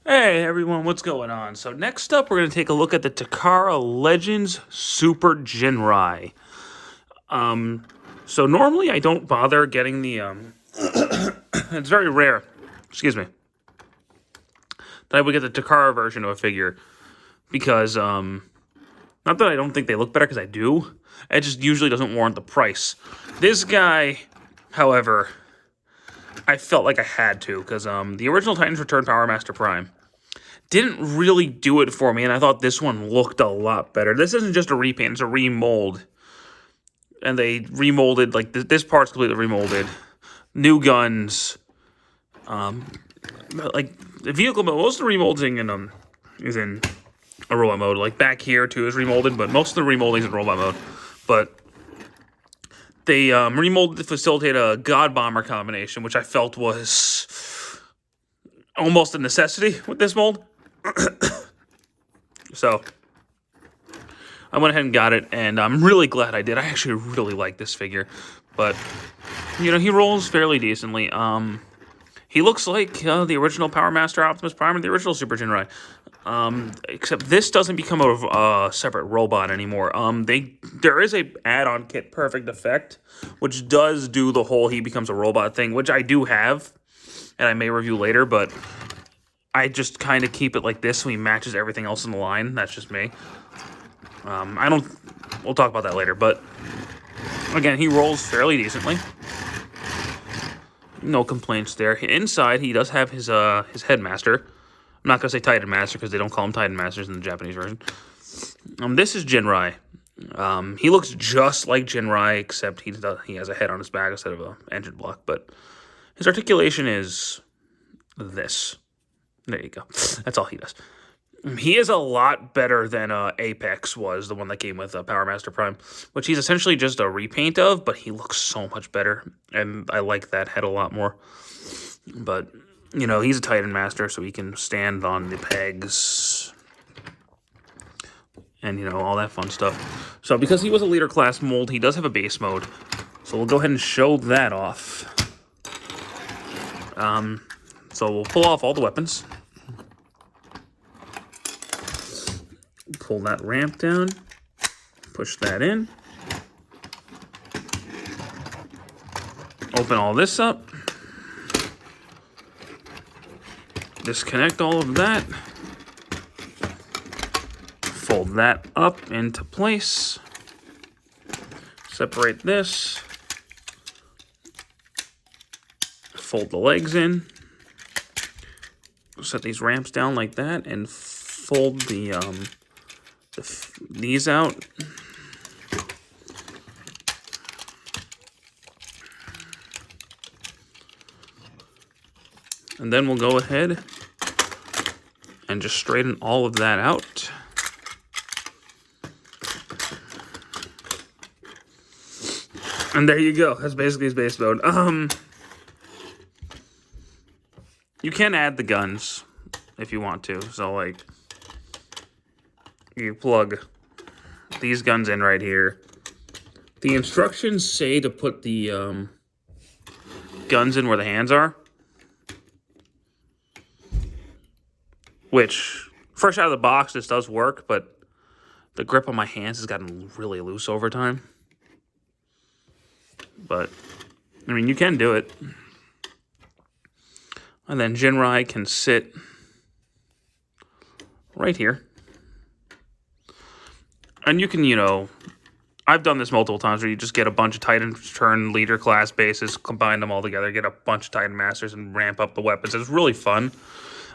Hey everyone, what's going on? So next up, we're going to take a look at the Takara Legends Super Ginrai. So normally I don't bother getting the, it's very rare, excuse me, that I would get the Takara version of a figure. Because, not that I don't think they look better, because I do. It just usually doesn't warrant the price. This guy, however, I felt like I had to, because the original Titans Return Power Master Prime didn't really do it for me, and I thought this one looked a lot better. This isn't just a repaint, it's a remold. And they remolded, like, this part's completely remolded. New guns. Like, the vehicle mode, most of the remolding is in a robot mode. Like, back here, too, is remolded, but most of the remolding is in robot mode. But they remolded to facilitate a God Bomber combination, which I felt was almost a necessity with this mold. So I went ahead and got it, and I'm really glad I did. I actually really like this figure, but you know, he rolls fairly decently. He looks like the original Power Master Optimus Prime and the original Super Ginrai. Except this doesn't become a separate robot anymore. There is a add-on kit, Perfect Effect, which does do the whole he becomes a robot thing, which I do have, and I may review later, but I just kind of keep it like this so he matches everything else in the line. That's just me. We'll talk about that later, but again, he rolls fairly decently. No complaints there. Inside, he does have his headmaster. I'm not going to say Titan Master because they don't call him Titan Masters in the Japanese version. This is Ginrai. He looks just like Ginrai, except he has a head on his back instead of an engine block, but his articulation is this. There you go. That's all he does. He is a lot better than Apex was, the one that came with Power Master Prime, which he's essentially just a repaint of, but he looks so much better, and I like that head a lot more. But, you know, he's a Titan Master, so he can stand on the pegs and, you know, all that fun stuff. So because he was a leader class mold, he does have a base mode, so we'll go ahead and show that off. So we'll pull off all the weapons. Pull that ramp down, push that in, open all this up, disconnect all of that, fold that up into place, separate this, fold the legs set these ramps down like that, and fold these out. And then we'll go ahead and just straighten all of that out. And there you go. That's basically his base mode. You can add the guns if you want to. So, like, you plug these guns in right here. The instructions say to put the guns in where the hands are. Which, fresh out of the box, this does work, but the grip on my hands has gotten really loose over time. But, I mean, you can do it. And then Ginrai can sit right here. And you can, you know, I've done this multiple times where you just get a bunch of Titan Return leader class bases, combine them all together, get a bunch of Titan Masters, and ramp up the weapons. It's really fun.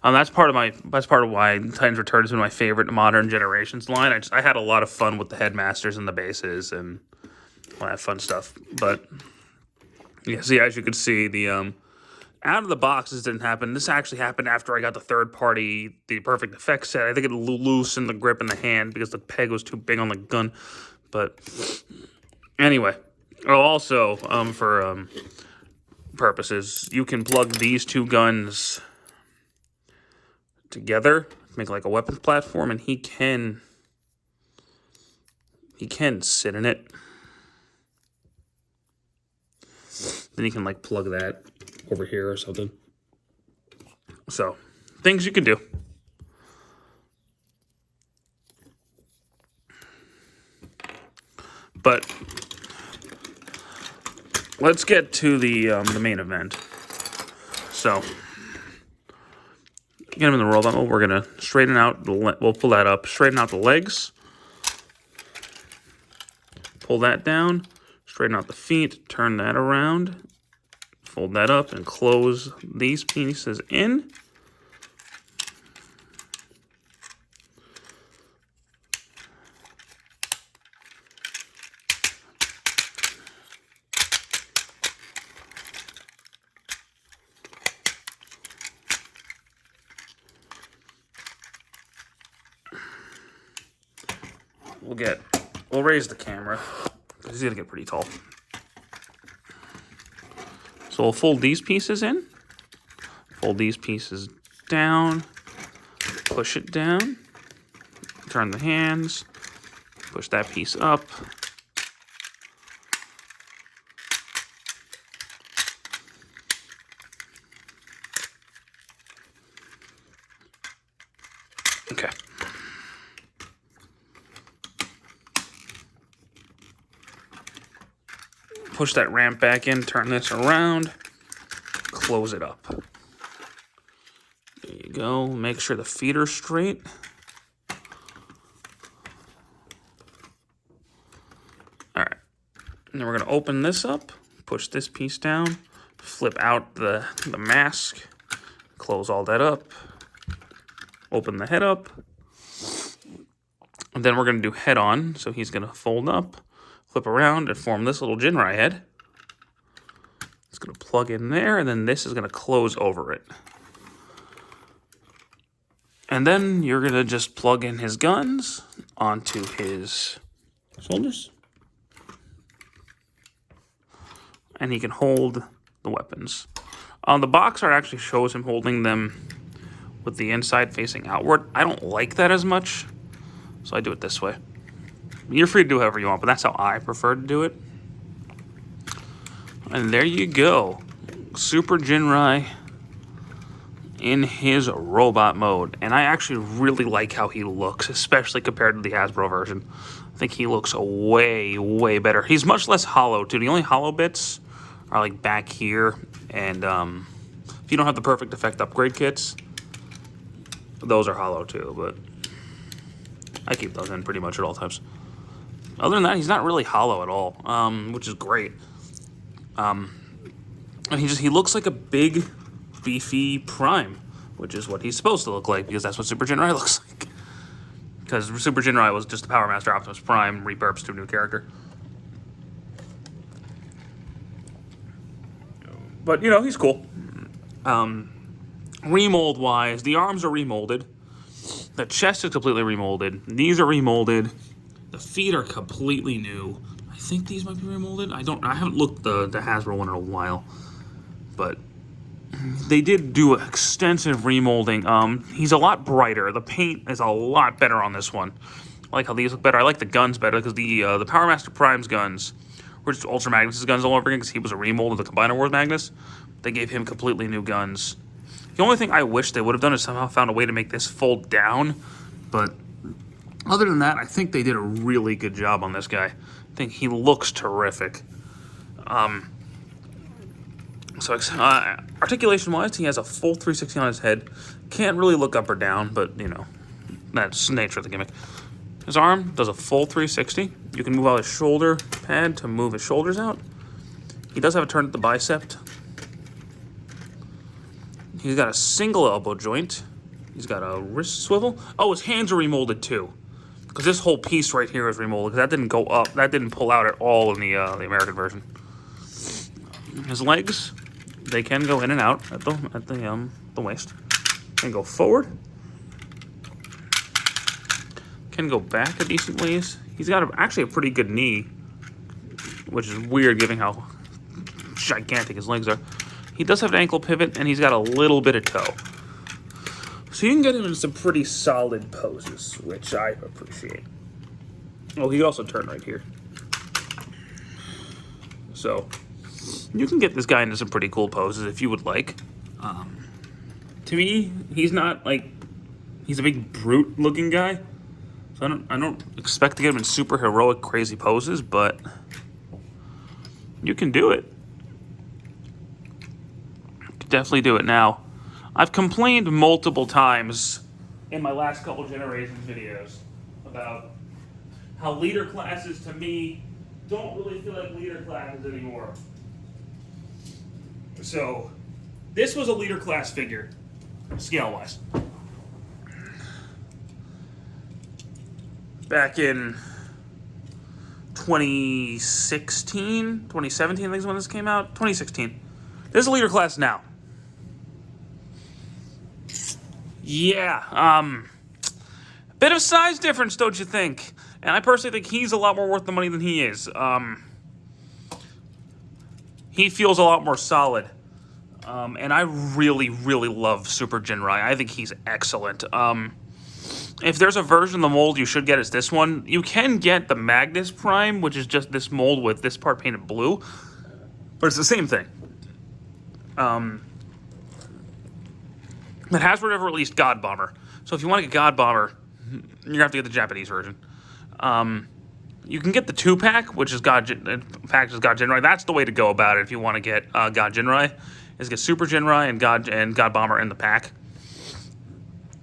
That's part of why Titans Return is one of my favorite modern generations line. I had a lot of fun with the headmasters and the bases and all that fun stuff. But yeah, see, as you can see, the out of the box this didn't happen. This actually happened after I got the the Perfect Effect set. I think it loosened the grip in the hand because the peg was too big on the gun. But anyway, also for purposes, you can plug these two guns together, make like a weapons platform, and he can sit in it. Then you can like plug that over here or something. So, things you can do. But let's get to the main event. So, get him in the robot mode. We're going to straighten out, we'll pull that up, straighten out the legs. Pull that down, straighten out the feet, turn that around, fold that up, and close these pieces in. We'll raise the camera, because he's going to get pretty tall. So we'll fold these pieces in, fold these pieces down, push it down, turn the hands, push that piece up. Okay. Push that ramp back in, turn this around, close it up. There you go. Make sure the feet are straight. All right. And then we're going to open this up, push this piece down, flip out the mask, close all that up, open the head up. And then we're going to do head on. So he's going to fold up, flip around, and form this little Ginrai head. It's going to plug in there, and then this is going to close over it. And then you're going to just plug in his guns onto his shoulders. And he can hold the weapons. The box art actually shows him holding them with the inside facing outward. I don't like that as much, so I do it this way. You're free to do however you want, but that's how I prefer to do it. And there you go. Super Ginrai in his robot mode. And I actually really like how he looks, especially compared to the Hasbro version. I think he looks way, way better. He's much less hollow, too. The only hollow bits are like back here. And if you don't have the Perfect Effect upgrade kits, those are hollow, too. But I keep those in pretty much at all times. Other than that, he's not really hollow at all, which is great. And he looks like a big, beefy Prime, which is what he's supposed to look like, because that's what Super Ginrai looks like. Because Super Ginrai was just the Power Master Optimus Prime repurposed to a new character. But, you know, he's cool. Remold-wise, the arms are remolded. The chest is completely remolded. These are remolded. The feet are completely new. I think these might be remolded. I haven't looked the Hasbro one in a while. But they did do extensive remolding. He's a lot brighter. The paint is a lot better on this one. I like how these look better. I like the guns better because the Power Master Prime's guns were just Ultra Magnus' guns all over again because he was a remold of the Combiner Wars Magnus. They gave him completely new guns. The only thing I wish they would have done is somehow found a way to make this fold down. But other than that, I think they did a really good job on this guy. I think he looks terrific. Articulation-wise, he has a full 360 on his head. Can't really look up or down, but, you know, that's the nature of the gimmick. His arm does a full 360. You can move out his shoulder pad to move his shoulders out. He does have a turn at the bicep. He's got a single elbow joint. He's got a wrist swivel. Oh, his hands are remolded too. Because this whole piece right here is remolded. Because that didn't go up. That didn't pull out at all in the American version. His legs, they can go in and out at the waist. Can go forward. Can go back a decent ways. He's got actually a pretty good knee, which is weird given how gigantic his legs are. He does have an ankle pivot, and he's got a little bit of toe. So you can get him in some pretty solid poses, which I appreciate. Oh, he can also turn right here. So you can get this guy into some pretty cool poses if you would like. To me, he's not like... He's a big brute-looking guy. So I don't expect to get him in super heroic, crazy poses, but you can do it. You can definitely do it. Now, I've complained multiple times in my last couple Generations videos about how leader classes, to me, don't really feel like leader classes anymore. So, this was a leader class figure, scale-wise. Back in 2017, I think is when this came out. 2016. This is a leader class now. Yeah, bit of size difference, don't you think? And I personally think he's a lot more worth the money than he is. He feels a lot more solid. And I really, really love Super Ginrai. I think he's excellent. If there's a version of the mold you should get, it's this one. You can get the Magnus Prime, which is just this mold with this part painted blue. But it's the same thing. But Hasbro never released God Bomber. So if you want to get God Bomber, you're going to have to get the Japanese version. You can get the 2-pack, which is God Ginrai. That's the way to go about it if you want to get God Ginrai, is get Super Ginrai and God Bomber in the pack.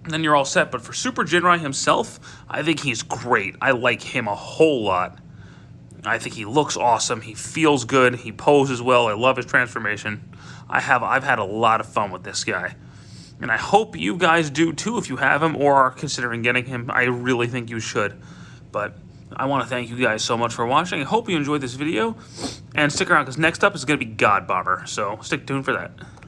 And then you're all set. But for Super Ginrai himself, I think he's great. I like him a whole lot. I think he looks awesome. He feels good. He poses well. I love his transformation. I've had a lot of fun with this guy. And I hope you guys do too if you have him or are considering getting him. I really think you should. But I want to thank you guys so much for watching. I hope you enjoyed this video. And stick around because next up is going to be God Bomber. So stick tuned for that.